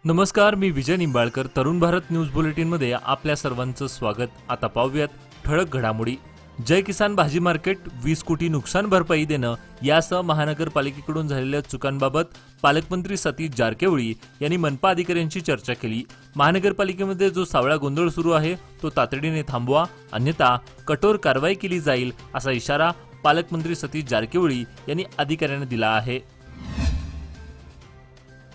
नमस्कार, मी विजय निंबाळकर. तरुण भारत न्यूज बुलेटिनमध्ये आपल्या सर्वांचं स्वागत. आता पाहूयात ठळक घडामोडी. जय किसान भाजी मार्केट 20 कोटी नुकसान भरपाई देणं यासह महानगरपालिकेकडून झालेल्या चुकांबाबत पालकमंत्री सतीश जारकिहोळी यांनी मनपा अधिकाऱ्यांशी चर्चा केली. महानगरपालिकेमध्ये जो सावळा गोंधळ सुरू आहे तो तातडीने थांबवा, अन्यथा कठोर कारवाई केली जाईल, असा इशारा पालकमंत्री सतीश जारकिहोळी यांनी अधिकाऱ्यांना दिला आहे.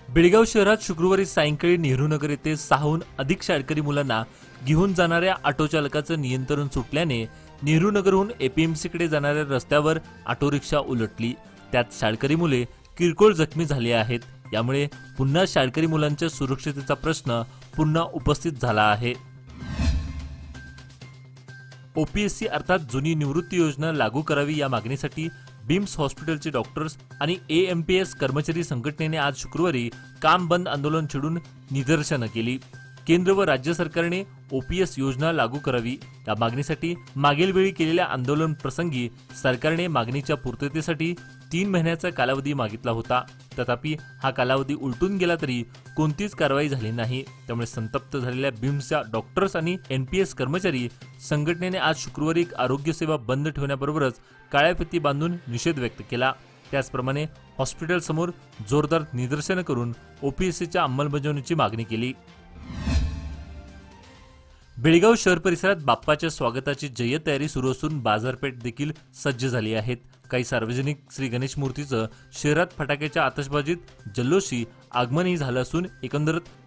बेळगाव शहरात शुक्रवारी सायंकाळी नेहरूनगर येथे 6हून अधिक शाळकरी मुलांना घेऊन जाणाऱ्या ऑटो चालकाचं नियंत्रण सुटल्याने नेहरूनगरहून एपीएमसीकडे जाणाऱ्या रस्त्यावर ऑटो रिक्षा उलटली. त्यात शाळकरी मुले किरकोळ जखमी झाली आहेत. यामुळे पुन्हा शाळकरी मुलांच्या सुरक्षिततेचा प्रश्न पुन्हा उपस्थित झाला आहे. ओपीएससी अर्थात जुनी निवृत्ती योजना लागू करावी या मागणीसाठी बिम्स हॉस्पिटलचे डॉक्टर्स आणि एएमपीएस कर्मचारी संघटनेने आज शुक्रवारी काम बंद आंदोलन छेडून निदर्शनं केली. केंद्र व राज्य सरकारने ओपीएस योजना लागू करावी या मागणीसाठी मागील वेळी केलेल्या आंदोलन प्रसंगी सरकारने मागणीच्या पूर्ततेसाठी 3 महिन्याचा कालावधी मागितला होता. तथापि हा कालावधी उलटून गेला तरी कोणतीच कारवाई झाली नाही. त्यामुळे संतप्त झालेल्या बिम्सच्या डॉक्टर्स आणि एनपीएस कर्मचारी संघटनेने आज शुक्रवारी आरोग्य सेवा बंद ठेवण्याबरोबरच काळ्या फिती बांधून निषेध व्यक्त केला. त्याचप्रमाणे हॉस्पिटल समोर जोरदार निदर्शनं करून ओपीएससीच्या अंमलबजावणीची मागणी केली. बेळगाव शहर परिसरात बाप्पाच्या स्वागताची जय्यत तयारी सुरू असून बाजारपेठ देखील सज्ज झाली आहेत. काही सार्वजनिक श्री गणेश मूर्तीचं शहरात फटाक्याच्या आतषबाजीत जल्लोषी आगमनही झालं असून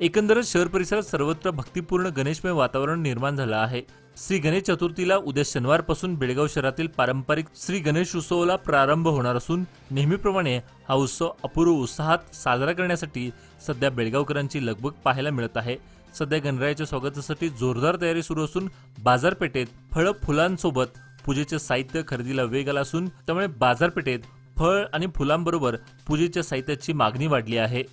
एकंदरच शहर परिसरात सर्वत्र भक्तिपूर्ण गणेशमय वातावरण निर्माण झालं आहे. श्री गणेश चतुर्थीला उद्या शनिवारपासून बेळगाव शहरातील पारंपरिक श्री गणेश उत्सवाला प्रारंभ होणार असून नेहमीप्रमाणे हा उत्सव अपूर्व उत्साहात साजरा करण्यासाठी सध्या बेळगावकरांची लगबग पाहायला मिळत आहे. सध्या गणरायाच्या स्वागतासाठी जोरदार तयारी सुरू असून बाजारपेठेत फळ फुलांसोबत पूजेचे साहित्य खरेदीला वेग आला असून त्यामुळे बाजारपेठेत फळ आणि फुलांबरोबर पूजेच्या साहित्याची मागणी वाढली आहे.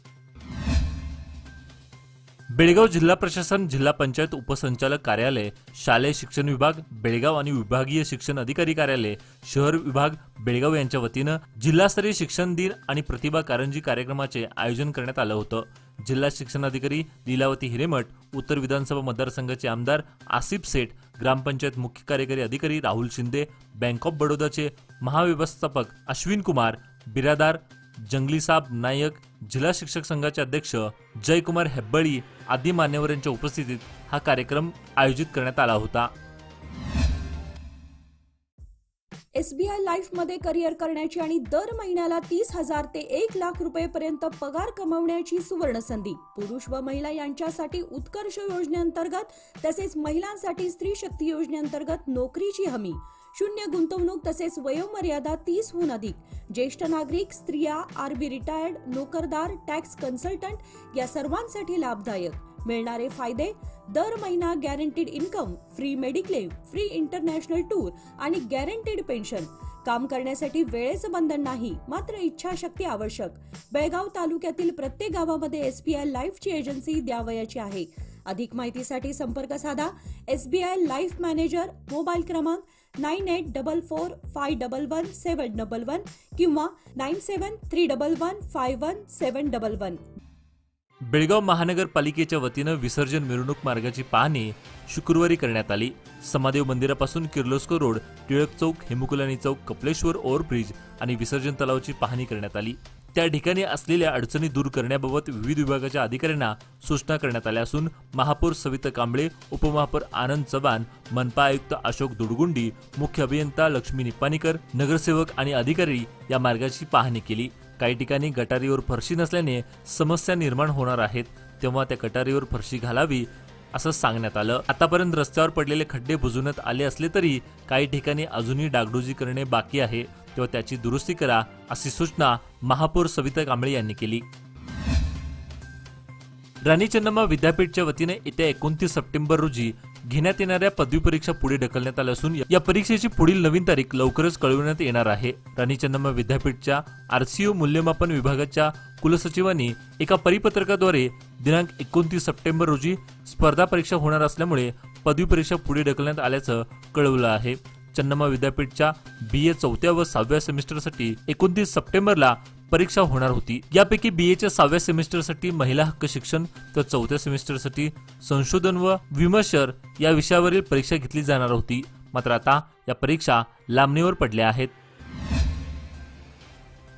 बेळगाव जिल्हा प्रशासन, जिल्हा पंचायत उपसंचालक कार्यालय, शालेय शिक्षण विभाग बेळगाव आणि विभागीय शिक्षण अधिकारी कार्यालय शहर विभाग बेळगाव यांच्या वतीनं जिल्हास्तरीय शिक्षण दिन आणि प्रतिभा कारंजी कार्यक्रमाचे आयोजन करण्यात आलं होतं. जिल्हा शिक्षणाधिकारी लीलावती हिरेमठ, उत्तर विधानसभा मतदारसंघाचे आमदार आसिफ सेठ, ग्रामपंचायत मुख्य कार्यकारी अधिकारी राहुल शिंदे, बँक ऑफ बडोदाचे महाव्यवस्थापक अश्विन कुमार बिरादार, जंगली साब नायक, जिल्हा शिक्षक संघाचे अध्यक्ष जयकुमार हेब्बळी आदी मान्यवरांच्या उपस्थितीत हा कार्यक्रम आयोजित करण्यात आला होता. एसबीआय लाईफ मध्ये करिअर करण्याची आणि दर महिन्याला 30,000 ते 1 लाख रुपयेपर्यंत पगार कमवण्याची सुवर्ण संधी. पुरुष व महिला यांच्यासाठी उत्कर्ष योजनेअंतर्गत तसेच महिलांसाठी स्त्री शक्ती योजनेअंतर्गत नोकरीची हमी. शून्य गुंतवणूक तसेच वयोमर्यादा 30हून अधिक. ज्येष्ठ नागरिक, स्त्रिया, आरबी रिटायर्ड, नोकरदार, टॅक्स कन्सल्टंट या सर्वांसाठी लाभदायक. मिळणारे फायदे: दर महिना guaranteed income, free mediclaim, free international tour आणि गॅरंटीड पेन्शन. काम करण्यासाठी वेळेचं बंधन नाही, मात्र इच्छाशक्ती आवश्यक. बेळगाव तालुक्यातील प्रत्येक गावामध्ये एसबीआय लाईफची एजन्सी द्यावयाची आहे. अधिक माहितीसाठी संपर्क साधा. एसबीआय लाईफ मॅनेजर, मोबाईल क्रमांक 9844511711 किंवा 9731151711. बेळगाव महानगरपालिकेच्या वतीनं विसर्जन मिरवणूक मार्गाची पाहणी शुक्रवारी करण्यात आली. समादेव मंदिरापासून किर्लोस्कर रोड, टिळक चौक, हेमुकुलानी चौक, कपलेश्वर ओव्हरब्रिज आणि विसर्जन तलावाची पाहणी करण्यात आली. त्या ठिकाणी असलेल्या अडचणी दूर करण्याबाबत विविध विभागाच्या अधिकाऱ्यांना सूचना करण्यात आल्या असून महापौर सविता कांबळे, उपमहापौर आनंद चव्हाण, मनपा आयुक्त अशोक दुडगुंडी, मुख्य अभियंता लक्ष्मी निपाणीकर, नगरसेवक आणि अधिकारी या मार्गाची पाहणी केली. काही ठिकाणी गटारीवर फरशी नसल्याने समस्या निर्माण होणार आहेत, तेव्हा त्या गटारीवर फरशी घालावी असं सांगण्यात आलं. आतापर्यंत रस्त्यावर पडलेले खड्डे बुजवण्यात आले असले तरी काही ठिकाणी अजूनही डागडुजी करणे बाकी आहे, तेव्हा त्याची दुरुस्ती करा अशी सूचना महापौर सविता कांबळे यांनी केली. राणी चन्नम्मा विद्यापीठच्या वतीने येत्या 29 सप्टेंबर रोजी घेण्यात येणाऱ्या पदवी परीक्षा पुढे ढकलण्यात आल्या असून या परीक्षेची पुढील नवीन तारीख लवकरच कळविण्यात येणार आहे. राणी चन्नम्मा विद्यापीठच्या आरसीओ मूल्यमापन विभागाच्या कुलसचिवांनी एका परिपत्रकाद्वारे दिनांक 29 सप्टेंबर रोजी स्पर्धा परीक्षा होणार असल्यामुळे पदवी परीक्षा पुढे ढकलण्यात आल्याचं कळवलं आहे. चन्नम्मा विद्यापीठच्या BA 4व्या व 6व्या सेमिस्टरसाठी 29 सप्टेंबरला परीक्षा होणार होती। यापैकी बीएच्या 6व्या सेमिस्टरसाठी महिला हक्क शिक्षण तर 4थ्या सेमिस्टरसाठी संशोधन व विमर्शर या विषयावरील परीक्षा घेतली जाणार होती। मात्र आता या परीक्षा लांबणीवर पडल्या आहेत।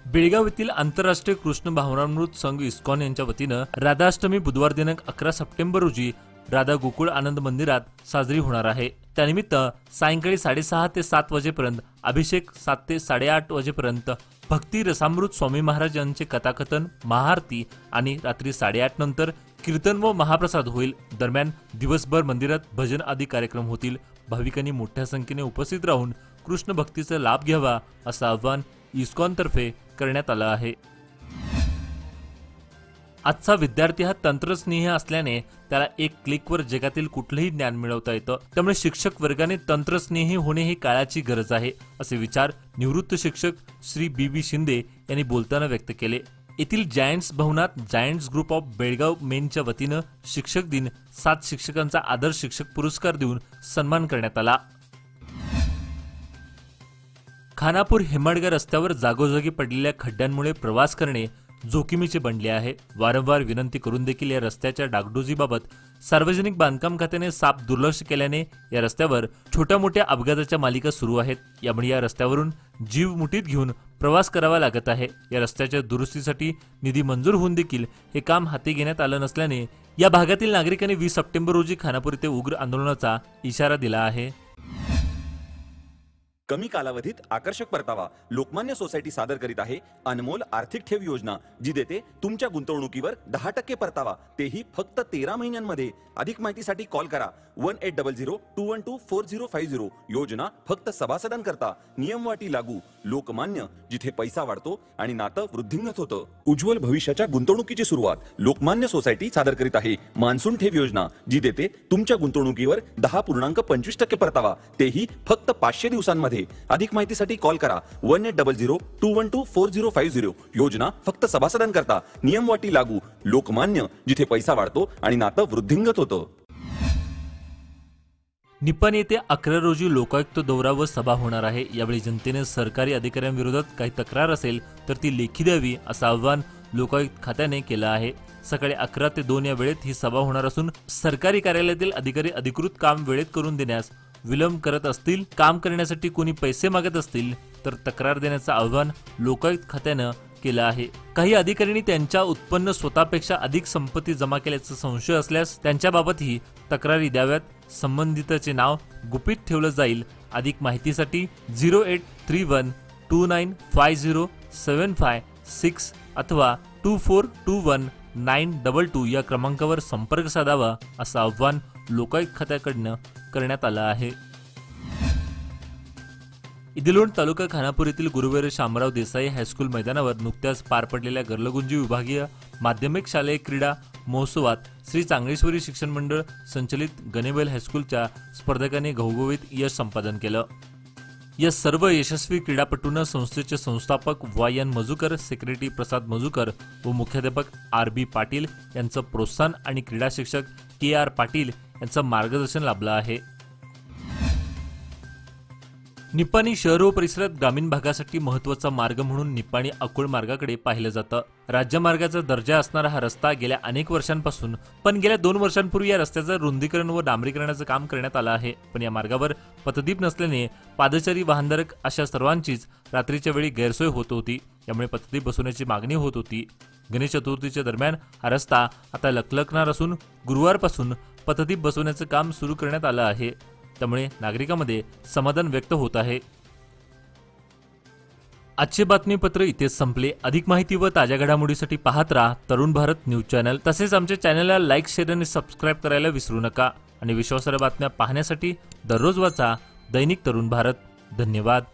बेळगाव येथील आंतरराष्ट्रीय कृष्ण भावनामृत संघ इस्कॉन यांच्या वतीनं राधाष्टमी बुधवार दिनांक 11 सप्टेंबर रोजी राधा गोकुळ आनंद मंदिरात साजरी होणार आहे। त्यानिमित्त सायंकाळी 6:30 ते 7 वाजेपर्यंत अभिषेक, 7 ते 8:30 वाजेपर्यंत भक्ती रसामृत स्वामी महाराज यांचे कथाकथन, महाआरती आणि रात्री 8:30 नंतर कीर्तन व महाप्रसाद होईल। दरम्यान दिवसभर मंदिरात भजन आदी कार्यक्रम होतील। भाविकांनी मोठ्या संख्येने उपस्थित राहून कृष्ण भक्तीचा लाभ घ्यावा असं आवाहन इस्कॉन तर्फे करण्यात आलं आहे। आजचा विद्यार्थी हा तंत्रस्नेही असल्याने त्याला एक क्लिकवर जगातील कुठलेही ज्ञान मिळवता येतं। त्यामुळे शिक्षक वर्गाने तंत्रस्नेही होणे ही काळाची गरज आहे असे विचार निवृत्त शिक्षक श्री बी शिंदे यांनी बोलताना व्यक्त केले। येथील जायंट्स भवनात जायंट्स ग्रुप ऑफ बेळगाव मेनच्या वतीनं शिक्षक दिन 7 शिक्षकांचा आदर्श शिक्षक पुरस्कार देऊन सन्मान करण्यात आला। खानापूर हेमाडगा रस्त्यावर जागोजागी पडलेल्या खड्ड्यांमुळे प्रवास करणे जोखमीचे बनले आहे। वारंवार विनंती करून देखील या रस्त्याच्या डागडुजीबाबत सार्वजनिक बांधकाम खात्याने साफ दुर्लक्ष केल्याने या रस्त्यावर छोट्या मोठ्या अपघाताच्या मालिका सुरू आहेत। यामुळे या रस्त्यावरून जीव मुठीत घेऊन प्रवास करावा लागत आहे। या रस्त्याच्या दुरुस्तीसाठी निधी मंजूर होऊन देखील हे काम हाती घेण्यात आलं नसल्याने या भागातील नागरिकांनी 20 सप्टेंबर रोजी खानापूर येथे उग्र आंदोलनाचा इशारा दिला आहे। कमी कालावधीत आकर्षक परतावा लोकमान्य सोसायटी सादर करीत आहे अनमोल आर्थिक ठेव योजना, जी देते तुमच्या गुंतवणुकीवर 10% परतावा, तेही फक्त 13 महिन्यांमध्ये। अधिक माहितीसाठी कॉल करा 1800-212-4050। योजना फक्त सभासदांकरता, नियमवाटी लागू। लोकमान्य, जिथे पैसा वाढतो आणि नातं वृद्धिंगत होतं। उज्ज्वल भविष्याच्या गुंतवणुकीची सुरुवात लोकमान्य सोसायटी सादर करीत आहे मान्सून ठेव योजना, जी देते तुमच्या गुंतवणुकीवर 10.25% परतावा, तेही फक्त 500 दिवसांमध्ये। अधिक माहितीसाठी कॉल करा 1800-212-4050। योजना फक्त सभासदांकरता, नियमवाटी लागू। लोकमान्य, जिथे पैसा वाढतो आणि नातं वृद्धिंगत होतं। निपाणी येथे 11 रोजी लोकायुक्त दौरा व सभा होणार आहे। यावेळी जनतेने सरकारी अधिकाऱ्यांविरोधात काही तक्रार असेल तर ती लेखी द्यावी असं आवाहन लोकायुक्त खात्याने केलं आहे। सकाळी 11 ते 2 या वेळेत ही सभा होणार असून सरकारी कार्यालयातील अधिकारी अधिकृत काम वेळेत करून देण्यास विलंब करत असतील, काम करण्यासाठी कोणी पैसे मागत असतील तर तक्रार देण्याचं आवाहन लोकायुक्त खात्यानं केलं आहे। काही अधिकाऱ्यांनी त्यांच्या उत्पन्न स्वतःपेक्षा अधिक संपत्ती जमा केल्याचा संशय असल्यास त्यांच्याबाबतही तक्रारी द्याव्यात। संबंधिताचे नाव गुपित ठेवलं जाईल। अधिक माहितीसाठी 0831295075 अथवा 2421-922 या क्रमांकावर संपर्क साधावा असं आवाहन लोकायुक्त खात्याकडनं करण्यात आलं आहे। इदिलोण तालुका खानापूर येथील गुरुवेर शामराव देसाई हायस्कूल मैदानावर नुकत्याच पार पडलेल्या गर्लगुंजी विभागीय माध्यमिक शालेय क्रीडा महोत्सवात श्री चांगलेश्वरी शिक्षण मंडळ संचलित गणेबैल हायस्कूलच्या स्पर्धकांनी घवघवीत यश संपादन केलं। या सर्व यशस्वी क्रीडापटूंना संस्थेचे संस्थापक YN मजुकर, सेक्रेटरी प्रसाद मजुकर व मुख्याध्यापक RB पाटील यांचं प्रोत्साहन आणि क्रीडा शिक्षक KR पाटील यांचं मार्गदर्शन लाभलं आहे। निपाणी शहर व परिसरात ग्रामीण भागासाठी महत्त्वाचा मार्ग म्हणून निपाणी अकोळ मार्गाकडे पाहिलं जातं। राज्यमार्गाचा दर्जा असणारा हा रस्ता गेल्या अनेक वर्षांपासून पण गेल्या 2 वर्षांपूर्वी या रस्त्याचं रुंदीकरण व डांबरीकरणाचं काम करण्यात आलं आहे। पण या मार्गावर पथदीप नसल्याने पादचारी वाहनधारक अशा सर्वांचीच रात्रीच्या वेळी गैरसोय होत होती। यामुळे पथदीप बसवण्याची मागणी होत होती। गणेश चतुर्थीच्या दरम्यान हा रस्ता आता लखलखणार असून गुरुवारपासून पथदीप बसवण्याचं काम सुरू करण्यात आलं आहे। त्यामुळे नागरिकांमध्ये समाधान व्यक्त होत आहे। आजचे बातमीपत्र इथेच संपले। अधिक माहिती व ताज्या घडामोडीसाठी पाहत राहा तरुण भारत न्यूज चॅनल। तसेच आमच्या चॅनलला लाईक, शेअर आणि सबस्क्राईब करायला विसरू नका। आणि विश्वासार्ह बातम्या पाहण्यासाठी दररोज वाचा दैनिक तरुण भारत। धन्यवाद।